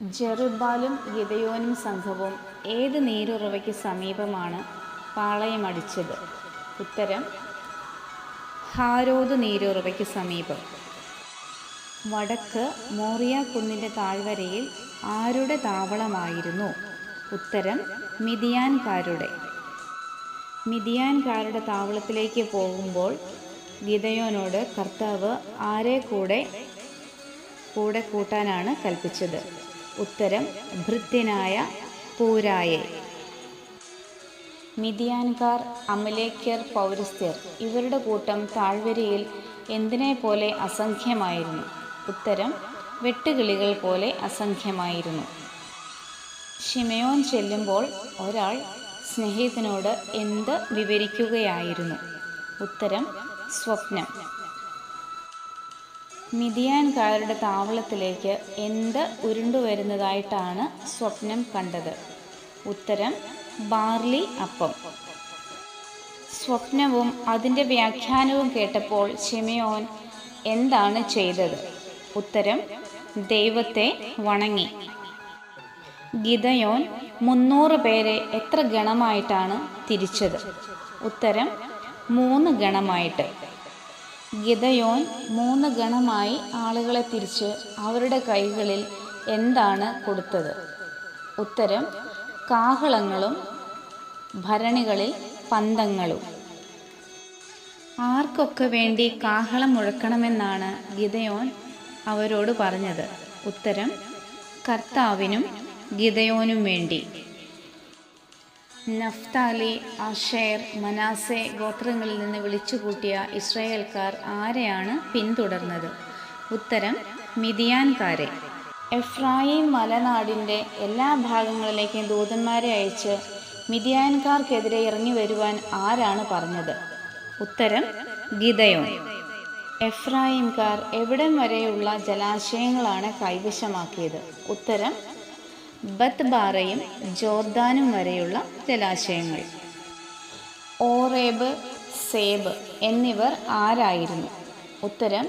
ജെറുബ്ബാലും ഗിദെയോനും സംഘവും ഏത് നീരുറവയ്ക്ക് സമീപമാണ് പാളയമടിച്ചത്? ഉത്തരം ഹാരോദ് നീരുറവയ്ക്ക് സമീപം. വടക്ക് മോറിയ കുന്നിൻ്റെ താഴ്വരയിൽ ആരുടെ താവളമായിരുന്നു? ഉത്തരം മിദിയാൻകാരുടെ. മിദിയാൻകാരുടെ താവളത്തിലേക്ക് പോകുമ്പോൾ ഗിദെയോനോട് കർത്താവ് ആരെ കൂടെ കൂട്ടാനാണ് കൽപ്പിച്ചത്? ഉത്തരം ഭൃത്യനായ പൂരായെ. മിദിയാൻകാർ, അമലേക്യർ, പൗരസ്ത്യർ ഇവരുടെ കൂട്ടം താഴ്വരയിൽ എന്തിനെ പോലെ അസംഖ്യമായിരുന്നു? ഉത്തരം വെട്ടുകിളികൾ പോലെ അസംഖ്യമായിരുന്നു. ശിമയോൻ ചെല്ലുമ്പോൾ ഒരാൾ സ്നേഹിതനോട് എന്ത് വിവരിക്കുകയായിരുന്നു? ഉത്തരം സ്വപ്നം. മിദിയാൻകാരുടെ താവളത്തിലേക്ക് എന്ത് ഉരുണ്ടുവരുന്നതായിട്ടാണ് സ്വപ്നം കണ്ടത്? ഉത്തരം ബാർലി അപ്പം. സ്വപ്നവും അതിൻ്റെ വ്യാഖ്യാനവും കേട്ടപ്പോൾ ശിമയോൻ എന്താണ് ചെയ്തത്? ഉത്തരം ദൈവത്തെ വണങ്ങി. ഗിദെയോൻ 300 പേരെ എത്ര ഗണമായിട്ടാണ് തിരിച്ചത്? ഉത്തരം 3 ഗണമായിട്ട്. ഗിദെയോൻ 3 ഗണമായി ആളുകളെ തിരിച്ച് അവരുടെ കൈകളിൽ എന്താണ് കൊടുത്തത്? ഉത്തരം കാഹളങ്ങളും ഭരണികളിൽ പന്തങ്ങളും. ആർക്കൊക്കെ വേണ്ടി കാഹളം മുഴക്കണമെന്നാണ് ഗിദെയോൻ അവരോട് പറഞ്ഞത്? ഉത്തരം കർത്താവിനും ഗിദെയോനും വേണ്ടി. നഫ്താലി, ആശേർ, മനാസെ ഗോത്രങ്ങളിൽ നിന്ന് വിളിച്ചുകൂട്ടിയ ഇസ്രായേൽക്കാർ ആരെയാണ് പിന്തുടർന്നത്? ഉത്തരം മിദിയാൻകാരെ. എഫ്രായിം മലനാടിൻ്റെ എല്ലാ ഭാഗങ്ങളിലേക്കും ദൂതന്മാരെ അയച്ച് മിദിയാൻകാർക്കെതിരെ ഇറങ്ങി വരുവാൻ ആരാണ് പറഞ്ഞത്? ഉത്തരം ഗിദെയോൻ. എഫ്രായിംകാർ എവിടം വരെയുള്ള ജലാശയങ്ങളാണ് കൈവശമാക്കിയത്? ഉത്തരം ബത്ത്ബാറയും ജോർദാനും വരെയുള്ള ജലാശയങ്ങൾ. ഓറേബ്, സേബ് എന്നിവർ ആരായിരുന്നു? ഉത്തരം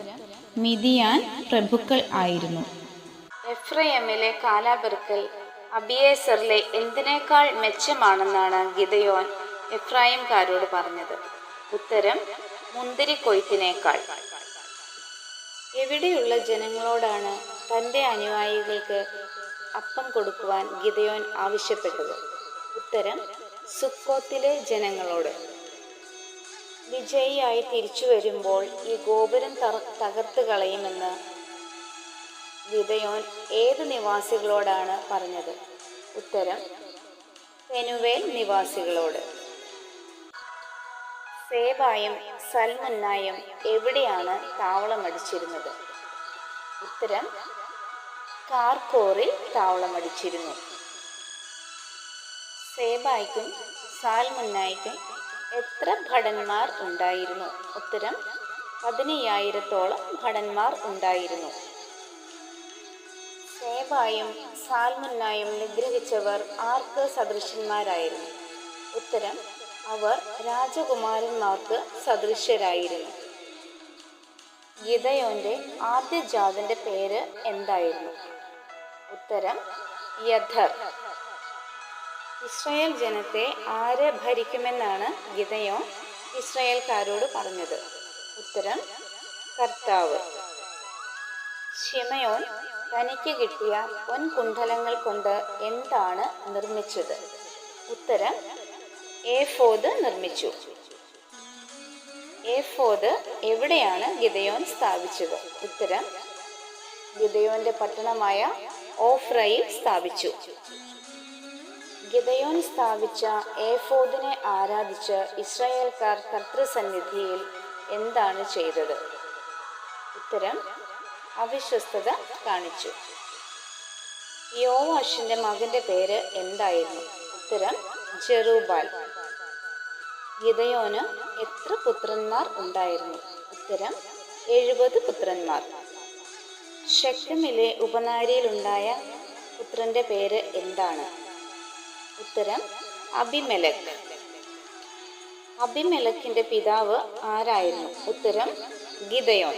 മിദിയാൻ പ്രഭുക്കൾ ആയിരുന്നു. എഫ്രയമിലെ കാലാപെറുക്കൽ അബിയേസറിലെ എന്തിനേക്കാൾ മെച്ചമാണെന്നാണ് ഗിദെയോൻ എഫ്രായിംകാരോട് പറഞ്ഞത്? ഉത്തരം മുന്തിരിക്കൊയ്ത്തിനേക്കാൾ. എവിടെയുള്ള ജനങ്ങളോടാണ് തൻ്റെ അനുയായികൾക്ക് അപ്പം കൊടുക്കുവാൻ ഗിദെയോൻ ആവശ്യപ്പെട്ടത്? ഉത്തരം സുക്കോത്തിലെ ജനങ്ങളോട്. വിജയിയായി തിരിച്ചു വരുമ്പോൾ ഈ ഗോപുരം തകർത്ത് കളയുമെന്ന് ഗിദെയോൻ ഏത് നിവാസികളോടാണ് പറഞ്ഞത്? ഉത്തരം പെനുവേൽ നിവാസികളോട്. സേബായും സൽമുന്നായും എവിടെയാണ് താവളമടിച്ചിരുന്നത്? ഉത്തരം കാർക്കോറിൽ താവളമടിച്ചിരുന്നു. സേബായ്ക്കും സാൽമുന്നായ്ക്കും എത്ര ഭടന്മാർ ഉണ്ടായിരുന്നു? ഉത്തരം 15,000-ഓളം ഭടന്മാർ ഉണ്ടായിരുന്നു. സേബായും സാൽമുന്നായും നിഗ്രഹിച്ചവർ ആർക്ക് സദൃശന്മാരായിരുന്നു? ഉത്തരം അവർ രാജകുമാരന്മാർക്ക് സദൃശ്യരായിരുന്നു. ഗിദെയോന്റെ ആദ്യജാതന്റെ പേര് എന്തായിരുന്നു? ഉത്തരം യഥർ. ഇസ്രായേൽ ജനത്തെ ആര് ഭരിക്കുമെന്നാണ് ഗിദെയോൻ ഇസ്രായേൽക്കാരോട് പറഞ്ഞത്? ഉത്തരം കർത്താവ്. ശിമയോൻ തനിക്ക് കിട്ടിയ പൊൻകുണ്ഡലങ്ങൾ കൊണ്ട് എന്താണ് നിർമ്മിച്ചത്? ഉത്തരം ഏഫോദ് നിർമ്മിച്ചു. ഏഫോദ് എവിടെയാണ് ഗിദെയോൻ സ്ഥാപിച്ചത്? ഉത്തരം ഗിദെയോന്റെ പട്ടണമായ ഓഫ്രയിൽ സ്ഥാപിച്ചു. ഗിദെയോൻ സ്ഥാപിച്ച ഏഫോദിനെ ആരാധിച്ച് ഇസ്രായേൽക്കാർ കർത്തൃസന്നിധിയിൽ എന്താണ് ചെയ്തത്? ഉത്തരം അവിശ്വസ്തത കാണിച്ചു. യോവാഷിന്റെ മകന്റെ പേര് എന്തായിരുന്നു? ഉത്തരം ജെറുബ്ബാൽ. ഗിദെയോന് എത്ര പുത്രന്മാർ ഉണ്ടായിരുന്നു? ഉത്തരം 70 പുത്രന്മാർ. ശെഖമിലെ ഉപനാരിയിലുണ്ടായ പുത്രന്റെ പേര് എന്താണ്? ഉത്തരം അബിമെലെക്ക്. അബിമെലെക്കിന്റെ പിതാവ് ആരായിരുന്നു? ഉത്തരം ഗിദെയോൻ.